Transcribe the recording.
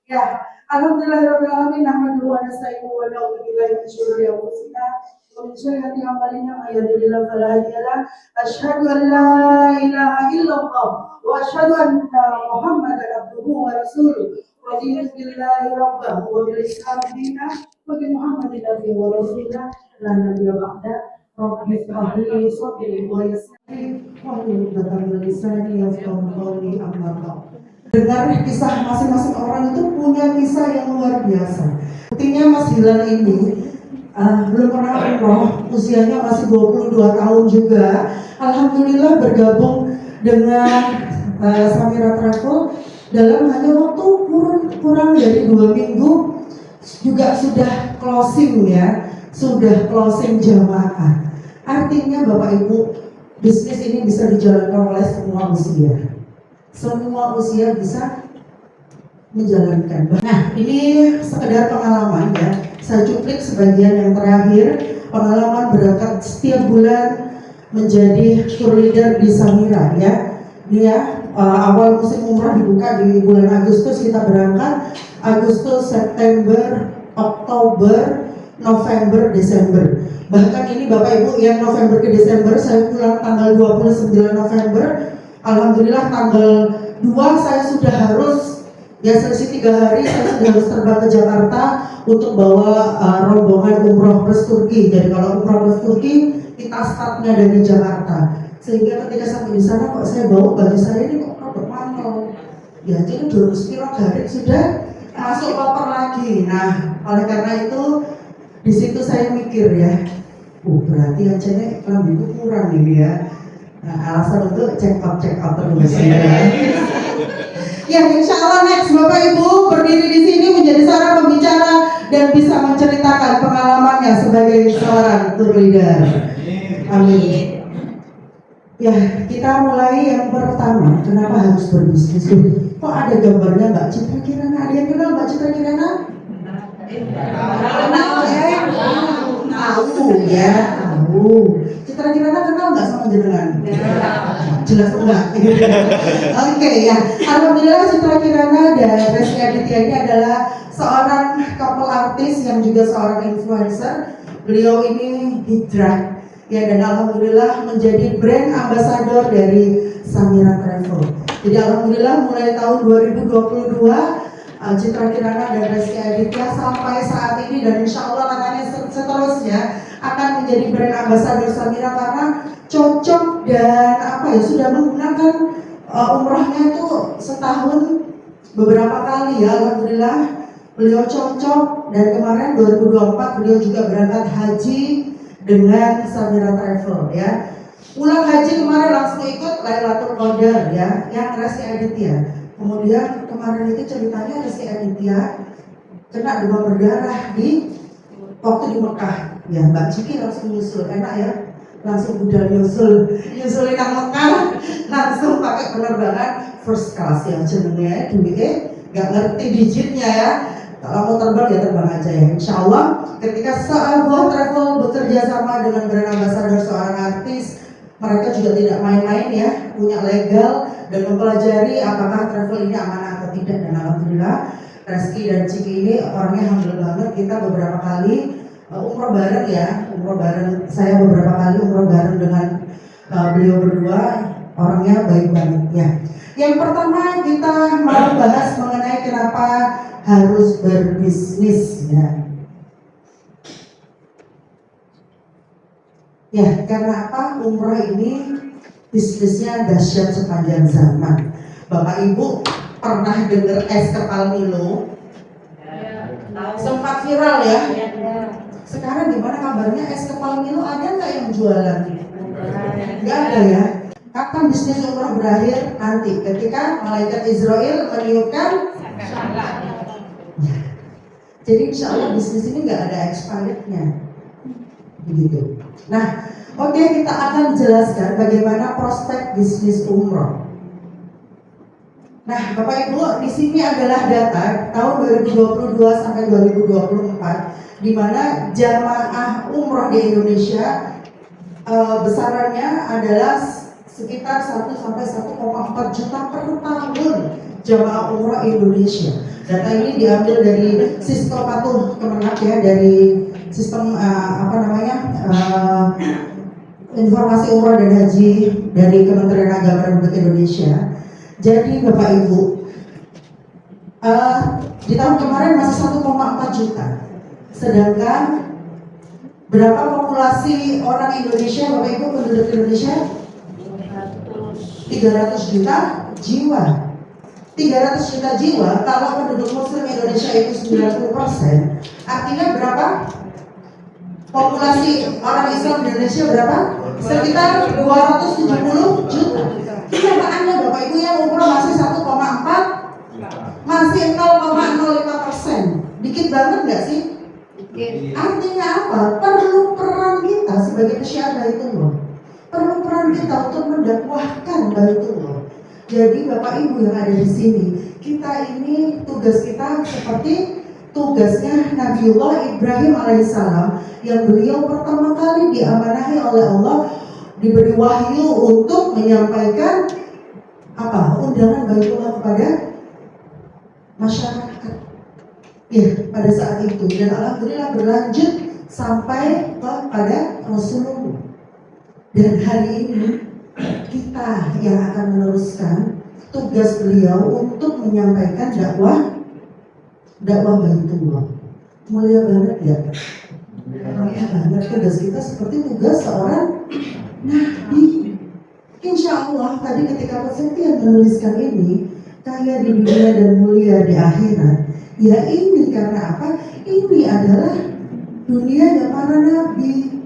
Ya, alhamdulillahirabbil alamin nahmaduhu wa nasta'inuhu wa na'udzu billahi min syururi anfusina wa min sayyiati a'malina may yahdihillahu fala hadiya lahu asyhadu an la ilaha illallah wa asyhadu anna muhammadan abduhu wa rasuluh raditu billahi rabban wa bil islam dinan wa bi muhammadin nabiyyan wa rasulullah la nabiyya ba'da rabbi ishrah li sadri wa yassir li wahlul 'uqdatam min lisani yafqahu qawli amma ba'd. Dengar kisah masing-masing orang itu punya kisah yang luar biasa. Buktinya Mas Hilal ini belum pernah umroh, usianya masih 22 tahun juga. Alhamdulillah bergabung dengan Samira Travel dalam hanya waktu kurang dari 2 minggu juga sudah closing ya, sudah closing jamaah. Artinya Bapak Ibu, bisnis ini bisa dijalankan oleh semua usia. Semua usia bisa menjalankan. Nah, ini sekedar pengalaman ya. Saya cuplik sebagian yang terakhir. Pengalaman berangkat setiap bulan menjadi tour leader di Samira ya. Ini ya, awal musim umrah dibuka di bulan Agustus, kita berangkat Agustus, September, Oktober, November, Desember. Bahkan ini Bapak Ibu yang November ke Desember saya pulang tanggal 29 November. Alhamdulillah tanggal 2 saya sudah harus, ya selisih 3 hari saya sudah harus terbang ke Jakarta untuk bawa rombongan umroh plus Turki. Jadi kalau umroh plus Turki kita startnya dari Jakarta. Sehingga ketika sampai di sana kok saya bawa baju saya ini kok produk mantel. Ya jadi dulu sepiro garik sudah masuk koper lagi. Nah oleh karena itu di situ saya mikir ya, berarti aja nih kelambu kurang ini ya. Nah, alasan untuk check out terus ya. Ya, insya Allah next Bapak Ibu berdiri di sini menjadi seorang pembicara dan bisa menceritakan pengalamannya sebagai seorang tour leader. Amin. Ya, kita mulai yang pertama. Kenapa harus berbisnis? Kok ada gambarnya Mbak Citra Kirana? Ada yang kenal Mbak Citra Kirana? Tahu ya, tahu. Citra Kirana kenal nggak sama jenengan? Jelas enggak. Oke ya, alhamdulillah Citra Kirana dan Reski Aditya ini adalah seorang couple artis yang juga seorang influencer. Beliau ini hijrah ya, dan alhamdulillah menjadi brand ambassador dari Samira Travel. Jadi alhamdulillah mulai tahun 2022 Citra Kirana dan Reski Aditya sampai saat ini dan insya Allah katanya seterusnya akan menjadi brand ambassador Samira karena cocok dan sudah menggunakan umrohnya itu setahun beberapa kali ya, alhamdulillah beliau cocok. Dan kemarin 2024 beliau juga berangkat haji dengan Samira Travel ya. Pulang haji kemarin langsung ikut Lailatul Qadar ya, yang Reski Aditya. Kemudian kemarin itu ceritanya Reski Aditya kena demam berdarah waktu di Mekah ya. Mbak Ciki langsung nyusul, enak ya, langsung udah nyusulin nang Mekah, langsung pakai penerbangan first class yang jenenge duitnya nggak ngerti digitnya ya. Kalau mau terbang ya terbang aja ya. Insya Allah ketika sebuah travel bekerja sama dengan brand ambassador seorang artis, mereka juga tidak main-main ya, punya legal dan mempelajari apakah travel ini amanah atau tidak. Dan alhamdulillah Reski dan Ciki ini orangnya humble banget. Kita beberapa kali umroh bareng ya, umroh bareng, saya beberapa kali umroh bareng dengan beliau berdua, orangnya baik banget ya. Yang pertama kita mau bahas mengenai kenapa harus berbisnis ya. Ya, karena apa? Umroh ini bisnisnya dahsyat sepanjang zaman. Bapak Ibu pernah dengar es kepal Milo? Sempat viral ya. Sekarang gimana kabarnya es kepal Milo, ada nggak yang jualan? Nggak ada ya. Kapan bisnis umroh berakhir? Nanti ketika malaikat Israel meniupkan ya. Jadi insya Allah bisnis ini nggak ada expirednya begitu. Nah, oke, kita akan jelaskan bagaimana prospek bisnis umroh. Nah, Bapak Ibu, di sini adalah data tahun 2022 sampai 2024, di mana jamaah umroh di Indonesia besarannya adalah sekitar 1 sampai 1,4 juta per tahun. jamaah umroh Indonesia. Data ini diambil dari sistem patuh Kemenak ya, dari sistem informasi umroh dan haji dari Kementerian Agama Republik Indonesia. Jadi Bapak Ibu, di tahun kemarin masih 1,4 juta. Sedangkan berapa populasi orang Indonesia, Bapak Ibu, penduduk Indonesia? 300 juta jiwa. 300 juta jiwa, kalau penduduk muslim Indonesia itu 90%, artinya berapa? Populasi orang Islam di Indonesia berapa? Sekitar 270 juta. Kenyataannya Bapak Ibu yang umroh masih 1,4, masih 0,05%. Dikit banget nggak sih? Artinya apa? Perlu peran kita sebagai pesyiar Baitullah. Perlu peran kita untuk mendakwahkan Baitullah. Jadi Bapak Ibu yang ada di sini, kita ini tugas kita seperti tugasnya Nabiullah Ibrahim alaihissalam, yang beliau pertama kali diamanahi oleh Allah, diberi wahyu untuk menyampaikan undangan Baitullah kepada masyarakat. Ya, pada saat itu, dan alhamdulillah berlanjut sampai kepada Rasulullah. Dan hari ini kita yang akan meneruskan tugas beliau untuk menyampaikan dakwah Baitullah. Mulia banget ya. Mulia banget, tugas kita seperti tugas seorang nabi. Insya Allah tadi ketika Pak Septian menuliskan ini, kaya di dunia dan mulia di akhirat, ya ini karena apa? Ini adalah dunianya para nabi.